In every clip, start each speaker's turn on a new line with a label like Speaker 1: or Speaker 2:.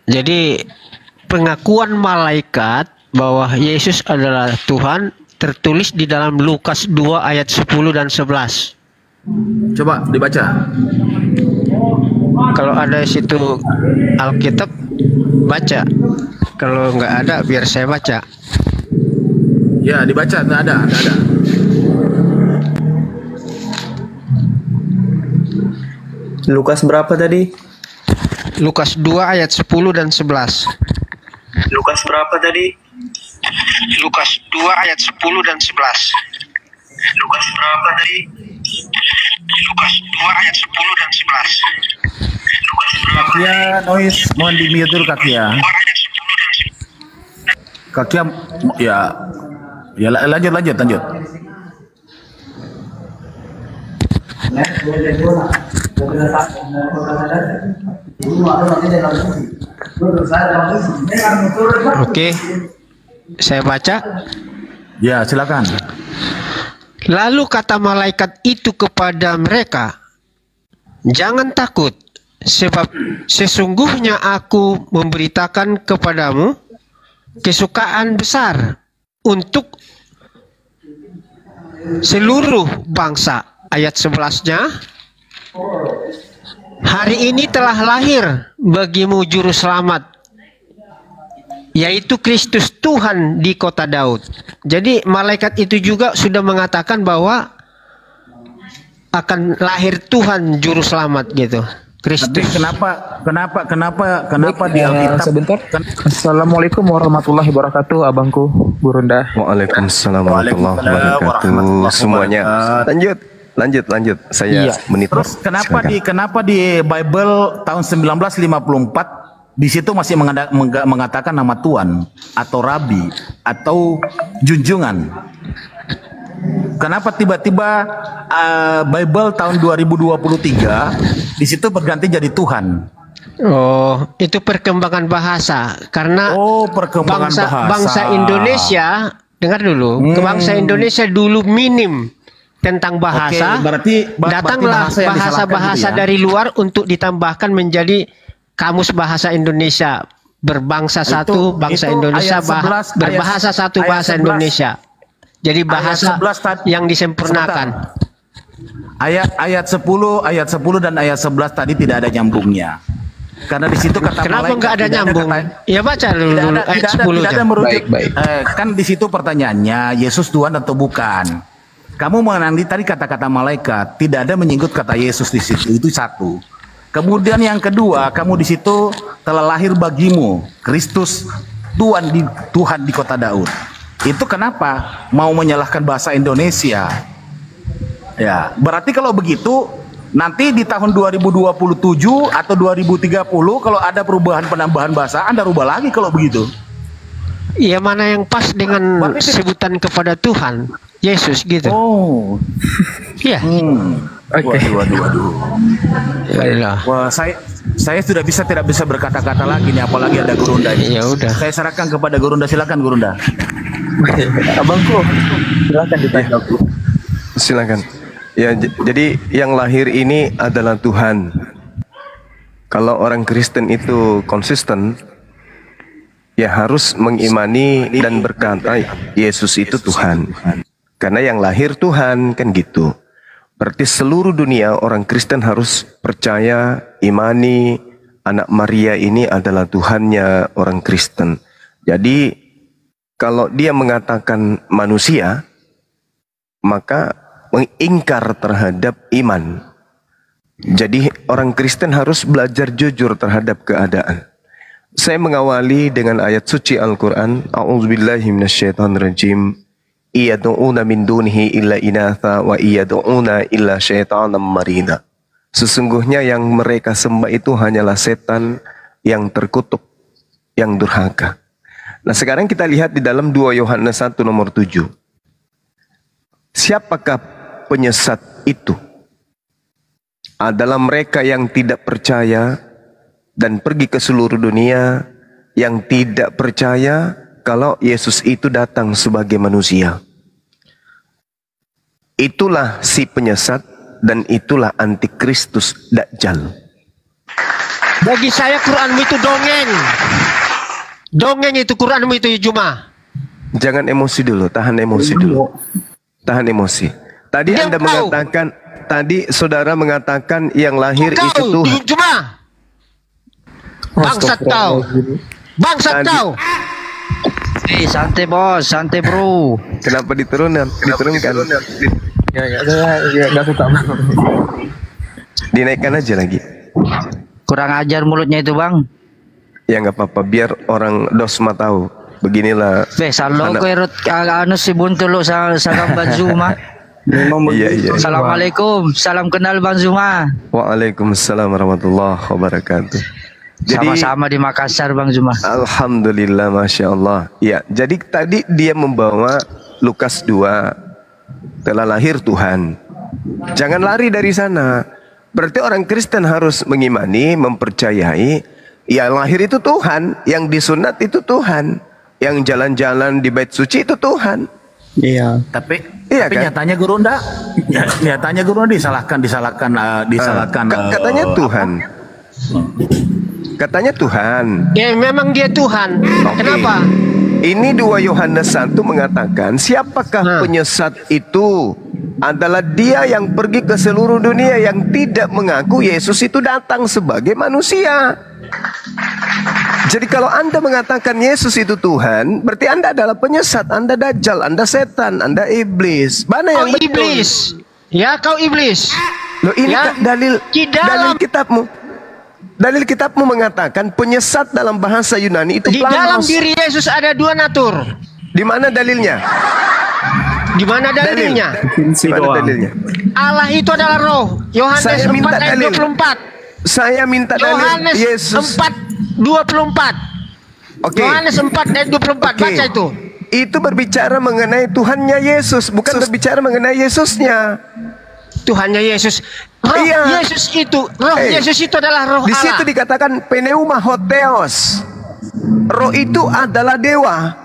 Speaker 1: Jadi pengakuan malaikat bahwa Yesus adalah Tuhan tertulis di dalam Lukas 2 ayat 10 dan 11.
Speaker 2: Coba dibaca.
Speaker 1: Kalau ada situ Alkitab, baca. Kalau nggak ada, biar saya baca.
Speaker 2: Ya, dibaca, nggak ada.
Speaker 3: Lukas berapa tadi?
Speaker 1: Lukas 2 ayat 10 dan 11.
Speaker 3: Lukas berapa tadi?
Speaker 1: Lukas 2 ayat 10 dan 11.
Speaker 3: Lukas berapa tadi?
Speaker 1: Lukas 2 ayat 10 dan 11.
Speaker 2: Kakia noise, mohon di mute dulu Kakia. Kakia, ya lanjut.
Speaker 1: Oke, saya baca.
Speaker 2: Ya, silakan.
Speaker 1: Lalu kata malaikat itu kepada mereka, "Jangan takut, sebab sesungguhnya aku memberitakan kepadamu kesukaan besar untuk seluruh bangsa." Ayat 11-nya, "Hari ini telah lahir bagimu juru selamat, yaitu Kristus Tuhan di kota Daud." Jadi malaikat itu juga sudah mengatakan bahwa akan lahir Tuhan juru selamat gitu. Kristus.
Speaker 2: Kenapa di Alkitab?
Speaker 4: Sebentar. Assalamualaikum warahmatullahi wabarakatuh, abangku, Gurunda.
Speaker 5: Waalaikumsalam warahmatullahi wabarakatuh semuanya. Lanjut. Saya menit.
Speaker 2: Terus kenapa di Bible tahun 1954 di situ masih mengatakan nama Tuhan atau Rabi atau junjungan? Kenapa tiba-tiba Bible tahun 2023 di situ berganti jadi Tuhan?
Speaker 1: Oh, itu perkembangan bahasa. Karena bangsa Indonesia, dengar dulu, bangsa Indonesia dulu minim tentang bahasa.
Speaker 2: Berarti
Speaker 1: datanglah bahasa-bahasa
Speaker 2: gitu ya?
Speaker 1: dari luar untuk ditambahkan menjadi kamus bahasa Indonesia. Berbangsa satu, bangsa Indonesia, berbahasa satu, bahasa Indonesia. Jadi bahasa yang disempurnakan.
Speaker 2: Ayat 10 dan ayat 11 tadi tidak ada nyambungnya. Karena di situ kata
Speaker 1: kenapa
Speaker 2: malaikat
Speaker 1: nggak ada nyambung? Ya baca dulu ayat 10.
Speaker 2: Tidak ada merujuk. Kan di situ pertanyaannya, Yesus Tuhan atau bukan? Kamu mengenali tadi kata-kata malaikat, tidak ada menyinggung kata Yesus di situ. Itu satu. Kemudian yang kedua, kamu di situ telah lahir bagimu Kristus Tuhan di kota Daud. Itu kenapa mau menyalahkan bahasa Indonesia? Ya, berarti kalau begitu nanti di tahun 2027 atau 2030 kalau ada perubahan penambahan bahasa, Anda rubah lagi kalau begitu.
Speaker 1: Iya, mana yang pas dengan sebutan kepada Tuhan Yesus gitu.
Speaker 2: Oh.
Speaker 1: Iya.
Speaker 2: Oke. Waduh. Wah, saya sudah tidak bisa berkata-kata lagi nih, apalagi ada Gurunda ini.
Speaker 1: Ya udah.
Speaker 2: Saya serahkan kepada Gurunda, silakan Gurunda.
Speaker 3: Abangku, silakan ditanya.
Speaker 5: Silakan. Ya, jadi yang lahir ini adalah Tuhan. Kalau orang Kristen itu konsisten, ya harus mengimani dan berkata Yesus itu Tuhan. Karena yang lahir Tuhan, kan gitu. Berarti seluruh dunia orang Kristen harus percaya, imani anak Maria ini adalah Tuhannya orang Kristen. Jadi kalau dia mengatakan manusia, maka mengingkar terhadap iman. Jadi orang Kristen harus belajar jujur terhadap keadaan. Saya mengawali dengan ayat suci Al-Quran. A'udzubillahi minasyaitonirrajim. Iyad'una min dunihi illa inatha wa iyad'una illa syaitanan marida. Sesungguhnya yang mereka sembah itu hanyalah setan yang terkutuk, yang durhaka. Nah, sekarang kita lihat di dalam 2 Yohanes 1 nomor 7. Siapakah penyesat itu? Adalah mereka yang tidak percaya dan pergi ke seluruh dunia, yang tidak percaya kalau Yesus itu datang sebagai manusia. Itulah si penyesat dan itulah antikristus Dajjal.
Speaker 1: Bagi saya Quranmu itu dongeng. Dongeng itu Quranmu itu Juma.
Speaker 5: Jangan emosi dulu, tahan emosi dulu. Tahan emosi. Tadi
Speaker 1: Diam
Speaker 5: Anda
Speaker 1: kau.
Speaker 5: mengatakan, tadi saudara mengatakan yang lahir itu
Speaker 1: Kau
Speaker 5: Tuhan.
Speaker 1: Juma. Bangsat kau. Bangsat
Speaker 5: Tadi-
Speaker 1: kau.
Speaker 6: Santai bos, santai bro.
Speaker 5: Kenapa diturunkan? Diturunkan.
Speaker 4: Nggak suka.
Speaker 5: Dinaikkan aja lagi.
Speaker 6: Kurang ajar mulutnya itu bang.
Speaker 5: Ya nggak apa-apa, biar orang dosma tahu. Beginilah.
Speaker 6: Salo
Speaker 5: anak-
Speaker 6: ko erot ano si Buntulo sa Bang Zuma.
Speaker 5: Iya, iya.
Speaker 6: Assalamualaikum, salam kenal Bang Zuma.
Speaker 5: Waalaikumsalam warahmatullahi wabarakatuh. Jadi,
Speaker 6: Sama-sama di Makassar Bang Zuma.
Speaker 5: alhamdulillah, masya Allah. Ya, jadi tadi dia membawa Lukas 2, telah lahir Tuhan. Jangan lari dari sana. Berarti orang Kristen harus mengimani, mempercayai, ya lahir itu Tuhan, yang disunat itu Tuhan, yang jalan-jalan di bait suci itu Tuhan.
Speaker 3: Iya.
Speaker 2: Tapi
Speaker 5: Iya,
Speaker 2: tapi
Speaker 5: kan?
Speaker 2: nyatanya Guru Nda, nyatanya Guru Nda disalahkan.
Speaker 5: Katanya Tuhan. Katanya Tuhan.
Speaker 1: Ya memang dia Tuhan.
Speaker 5: Oke.
Speaker 1: Kenapa?
Speaker 5: Ini 2 Yohanes 1 mengatakan, siapakah penyesat itu? Adalah dia yang pergi ke seluruh dunia yang tidak mengaku Yesus itu datang sebagai manusia. Jadi kalau Anda mengatakan Yesus itu Tuhan, berarti Anda adalah penyesat, Anda dajjal, Anda setan, Anda iblis. Mana
Speaker 1: Kau
Speaker 5: yang betul?
Speaker 1: iblis. Ya kau iblis.
Speaker 5: Loh, ini
Speaker 1: Ya,
Speaker 5: dalil
Speaker 1: di dalam-
Speaker 5: kitabmu. Dalil kitabmu mengatakan penyesat dalam bahasa Yunani itu
Speaker 1: Di dalam
Speaker 5: planos.
Speaker 1: diri Yesus ada 2 natur.
Speaker 5: Di mana dalilnya?
Speaker 1: Di mana dalilnya?
Speaker 5: Di mana dalilnya?
Speaker 1: Allah itu adalah roh. Yohanes
Speaker 5: Saya
Speaker 1: 4
Speaker 5: minta
Speaker 1: ayat
Speaker 5: dalil.
Speaker 1: 24.
Speaker 5: Saya minta dalil
Speaker 1: Yohanes
Speaker 5: Yesus.
Speaker 1: 4:24.
Speaker 5: Oke.
Speaker 1: Yohanes 4 ayat 24.
Speaker 5: Oke.
Speaker 1: Baca itu.
Speaker 5: Itu berbicara mengenai Tuhannya Yesus, bukan berbicara mengenai Yesusnya.
Speaker 1: Tuhannya Yesus. Roh
Speaker 5: Iya.
Speaker 1: Yesus itu, roh
Speaker 5: Eh,
Speaker 1: Yesus itu adalah roh
Speaker 5: Di
Speaker 1: Allah.
Speaker 5: situ dikatakan pneuma hotheos. Roh itu adalah dewa,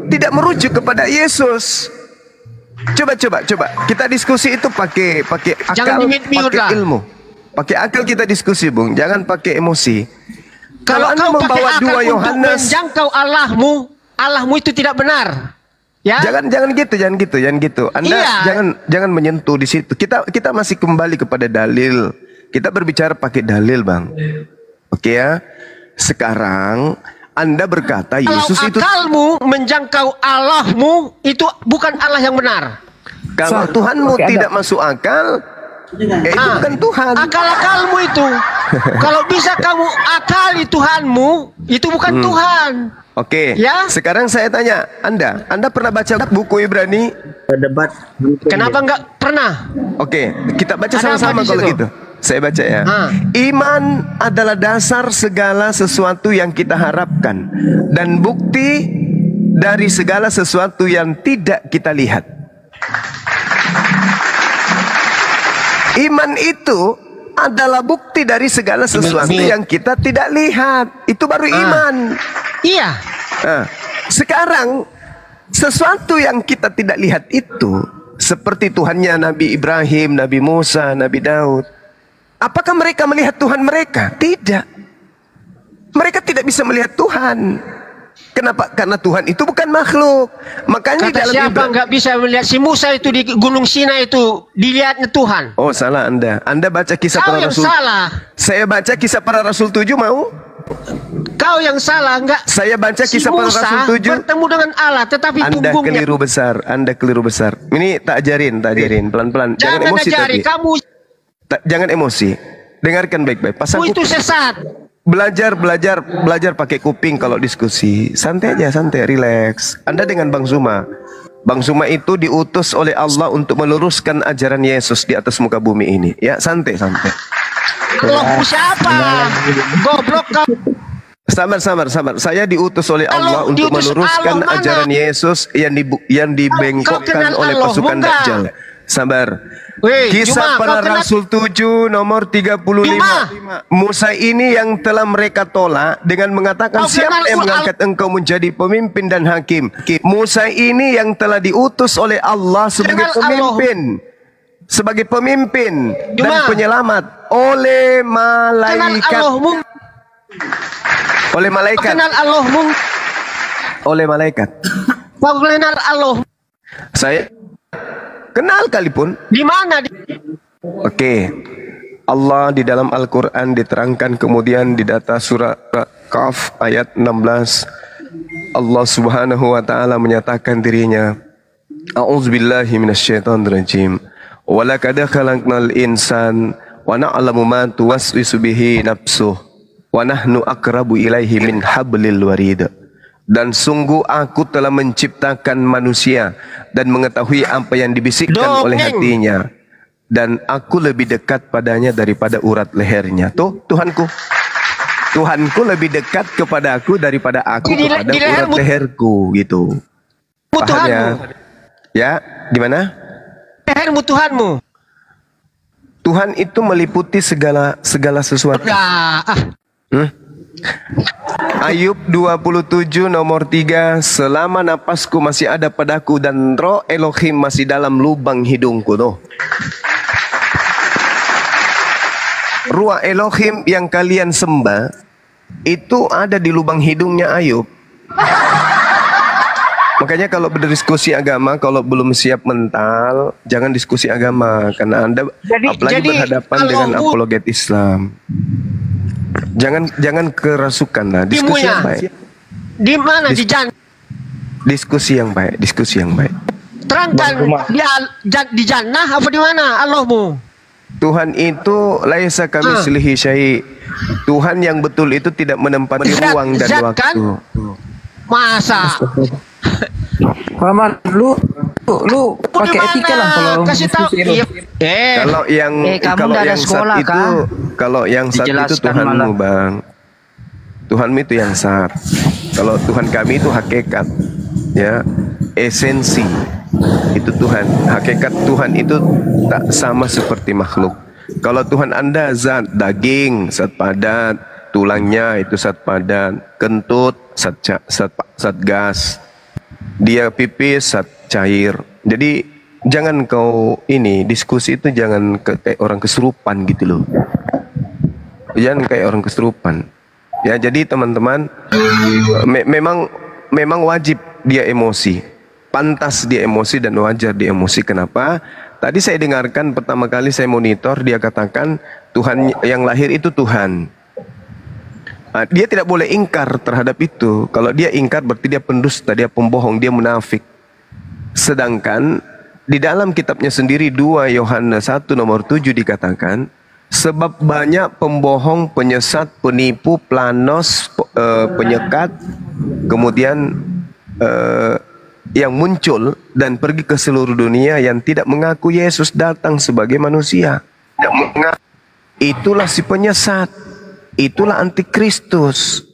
Speaker 5: tidak merujuk kepada Yesus. Coba. Kita diskusi itu pakai
Speaker 1: Jangan
Speaker 5: akal,
Speaker 1: di-mute
Speaker 5: pakai
Speaker 1: lah.
Speaker 5: ilmu. Pakai akal kita diskusi, Bung. Jangan pakai emosi.
Speaker 1: Kalau
Speaker 5: Anda
Speaker 1: kau pakai
Speaker 5: membawa
Speaker 1: akal
Speaker 5: 2
Speaker 1: untuk
Speaker 5: Yohanes,
Speaker 1: menjangkau Allahmu itu tidak benar. Ya.
Speaker 5: jangan gitu. Anda
Speaker 1: Iya.
Speaker 5: jangan menyentuh di situ. Kita masih kembali kepada dalil. Kita berbicara pakai dalil, Bang. Oke ya. Sekarang Anda berkata
Speaker 1: Kalau
Speaker 5: Yesus itu,
Speaker 1: akalmu menjangkau Allahmu itu bukan Allah yang benar.
Speaker 5: kalau Tuhanmu
Speaker 4: Oke, Anda.
Speaker 5: tidak masuk akal, ya itu bukan Tuhan.
Speaker 1: Akal-akalmu itu. Kalau bisa kamu akali Tuhanmu, itu bukan Tuhan.
Speaker 5: Oke.
Speaker 1: Ya.
Speaker 5: Sekarang saya tanya, Anda pernah baca buku Ibrani?
Speaker 3: Debat.
Speaker 1: Kenapa enggak pernah?
Speaker 5: Oke, kita baca
Speaker 1: Ada apa
Speaker 5: sama-sama
Speaker 1: di
Speaker 5: kalau
Speaker 1: situ?
Speaker 5: gitu. Saya baca ya.
Speaker 1: Ah.
Speaker 5: Iman adalah dasar segala sesuatu yang kita harapkan dan bukti dari segala sesuatu yang tidak kita lihat. Iman itu adalah bukti dari segala sesuatu yang kita tidak lihat. Itu baru iman.
Speaker 1: Iya.
Speaker 5: Nah, sekarang sesuatu yang kita tidak lihat itu seperti Tuhannya Nabi Ibrahim, Nabi Musa, Nabi Daud. Apakah mereka melihat Tuhan mereka? Tidak. Mereka tidak bisa melihat Tuhan. Kenapa? Karena Tuhan itu bukan makhluk. Makanya di
Speaker 1: Kata
Speaker 5: dalam
Speaker 1: siapa enggak bisa melihat si Musa itu di Gunung Sinai itu dilihatnya Tuhan?
Speaker 5: Oh, salah Anda. Anda baca kisah
Speaker 1: Kau
Speaker 5: para
Speaker 1: yang
Speaker 5: rasul.
Speaker 1: salah.
Speaker 5: Saya baca kisah para rasul 7 mau?
Speaker 1: Kau yang salah enggak?
Speaker 5: Saya baca
Speaker 1: Si
Speaker 5: kisah para
Speaker 1: Musa
Speaker 5: rasul 7.
Speaker 1: bertemu dengan Allah tetapi
Speaker 5: Anda
Speaker 1: punggungnya
Speaker 5: keliru besar. Anda keliru besar. Ini tak ajarin pelan-pelan. Jangan
Speaker 1: jangan
Speaker 5: emosi
Speaker 1: ajari
Speaker 5: tadi.
Speaker 1: kamu
Speaker 5: Jangan emosi. Dengarkan baik-baik. Pasang
Speaker 1: itu
Speaker 5: kuping.
Speaker 1: sesat.
Speaker 5: Belajar pakai kuping kalau diskusi. Santai aja, santai, relax. Anda dengan Bang Zuma. Bang Zuma itu diutus oleh Allah untuk meluruskan ajaran Yesus di atas muka bumi ini. Ya, santai.
Speaker 1: Allah siapa? Goblok kau.
Speaker 5: Sabar. Saya diutus oleh Allah
Speaker 1: Allah,
Speaker 5: untuk
Speaker 1: diutus
Speaker 5: meluruskan
Speaker 1: Allah mana?
Speaker 5: ajaran Yesus yang dibengkokkan
Speaker 1: kenal
Speaker 5: oleh
Speaker 1: Allah,
Speaker 5: pasukan
Speaker 1: enggak?
Speaker 5: Dajjal. Sabar.
Speaker 1: Weh,
Speaker 5: Kisah
Speaker 1: Juma,
Speaker 5: para
Speaker 1: kau kenal-
Speaker 5: Rasul 7 nomor 35. Musa ini yang telah mereka tolak dengan mengatakan,
Speaker 1: Kau
Speaker 5: siapa
Speaker 1: kenal
Speaker 5: yang mengangkat engkau menjadi pemimpin dan hakim? Musa ini yang telah diutus oleh Allah sebagai
Speaker 1: Kenal Allah.
Speaker 5: pemimpin dan
Speaker 1: Juma.
Speaker 5: penyelamat oleh
Speaker 1: Kenal
Speaker 5: malaikat.
Speaker 1: Allahmu.
Speaker 5: Oleh malaikat.
Speaker 1: Kenal Allahmu.
Speaker 5: Oleh malaikat.
Speaker 1: Kau kenal Allah.
Speaker 5: Saya kenal kalipun.
Speaker 1: Di mana?
Speaker 5: Oke. Allah di dalam Al-Quran diterangkan kemudian di data surah Qaf ayat 16. Allah subhanahu wa ta'ala menyatakan dirinya. A'udzubillahi minasyaitonirrajim. Walaqad khalaqnal insan wa na'lamu ma tuwaswisu bihi nafsuh wa nahnu aqrabu ilaihi min hablil warid. Dan sungguh aku telah menciptakan manusia dan mengetahui apa yang dibisikkan oleh hatinya. Dan aku lebih dekat padanya daripada urat lehernya. Tuh, Tuhanku. Tuhanku lebih dekat kepada aku daripada aku kepada urat leherku, gitu. Paham ya? Ya, di mana?
Speaker 1: Lehermu Tuhanmu.
Speaker 5: Tuhan itu meliputi segala sesuatu. Ayub 27 nomor 3. Selama napasku masih ada padaku dan roh Elohim masih dalam lubang hidungku. Tuh. Ruah Elohim yang kalian sembah itu ada di lubang hidungnya Ayub. Makanya kalau berdiskusi agama, kalau belum siap mental, jangan diskusi agama karena Anda apalagi berhadapan dengan apologet Islam. Jangan kerasukan lah, diskusi yang baik.
Speaker 1: Di mana?
Speaker 5: Diskusi yang baik, diskusi yang baik.
Speaker 1: Terangkan di jannah apa di mana Allahmu?
Speaker 5: Tuhan itu laisa kamitslihi syai'. Tuhan yang betul itu tidak menempati ruang dan waktu. Kan?
Speaker 1: Masa?
Speaker 4: Paman, lu pakai etika lah kalau
Speaker 1: kasih tahu.
Speaker 5: Kalau yang sat itu, kalau yang sat itu Tuhanmu, Bang. Tuhanmu itu yang sat. Kalau Tuhan kami itu hakikat, ya, esensi. Itu Tuhan. Hakikat Tuhan itu tak sama seperti makhluk. Kalau Tuhan Anda zat daging, zat padat, tulangnya itu zat padat, kentut, zat gas, dia pipis, zat cair. Jadi jangan kau diskusi itu jangan kayak orang kesurupan gitu loh. Jangan kayak orang kesurupan. Ya, jadi teman-teman, memang wajib dia emosi. Pantas dia emosi dan wajar dia emosi. Kenapa? Tadi saya dengarkan pertama kali saya monitor, dia katakan Tuhan yang lahir itu Tuhan. Dia tidak boleh ingkar terhadap itu. Kalau dia ingkar berarti dia pendusta, dia pembohong, dia munafik. Sedangkan di dalam kitabnya sendiri 2 Yohanes 1 nomor 7 dikatakan, sebab banyak pembohong, penyesat, penipu, planos, penyekat, kemudian yang muncul dan pergi ke seluruh dunia yang tidak mengaku Yesus datang sebagai manusia. Itulah si penyesat. Itulah antikristus.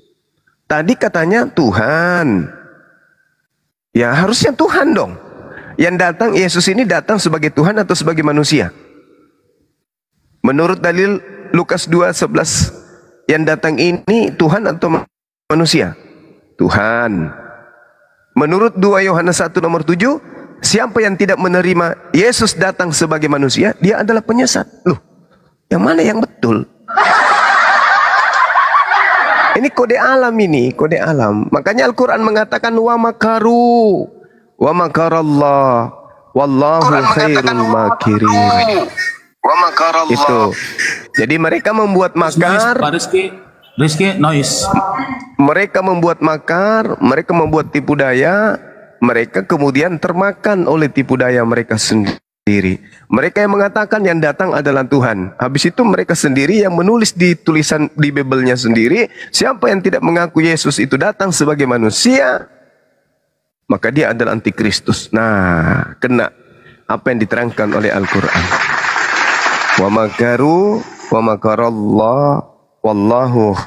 Speaker 5: Tadi katanya Tuhan. Ya harusnya Tuhan dong. Yang datang, Yesus ini datang sebagai Tuhan atau sebagai manusia? Menurut dalil Lukas 2:11, yang datang ini Tuhan atau manusia? Tuhan. Menurut 2 Yohanes 1 nomor 7, siapa yang tidak menerima Yesus datang sebagai manusia, dia adalah penyesat. Loh, yang mana yang betul? Ini kode alam ini, kode alam. Makanya Al-Quran mengatakan wa makaru wa makarallah wallahu khairul makirin. Wa makarallah. Itu. Jadi mereka membuat makar.
Speaker 2: Rizky, noise.
Speaker 5: Mereka membuat makar, mereka membuat tipu daya, mereka kemudian termakan oleh tipu daya mereka sendiri. Mereka yang mengatakan yang datang adalah Tuhan. Habis itu mereka sendiri yang menulis di tulisan di Bible-nya sendiri, siapa yang tidak mengaku Yesus itu datang sebagai manusia, maka dia adalah antikristus. Nah, kena apa yang diterangkan oleh Al-Quran. Wa makaru wa makarallah wallahu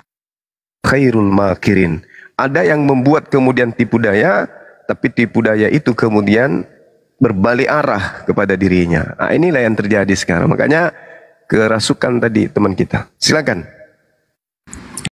Speaker 5: khairul makirin. Ada yang membuat kemudian tipu daya, tapi tipu daya itu kemudian berbalik arah kepada dirinya. Nah, inilah yang terjadi sekarang. Makanya kerasukan tadi teman kita. Silakan.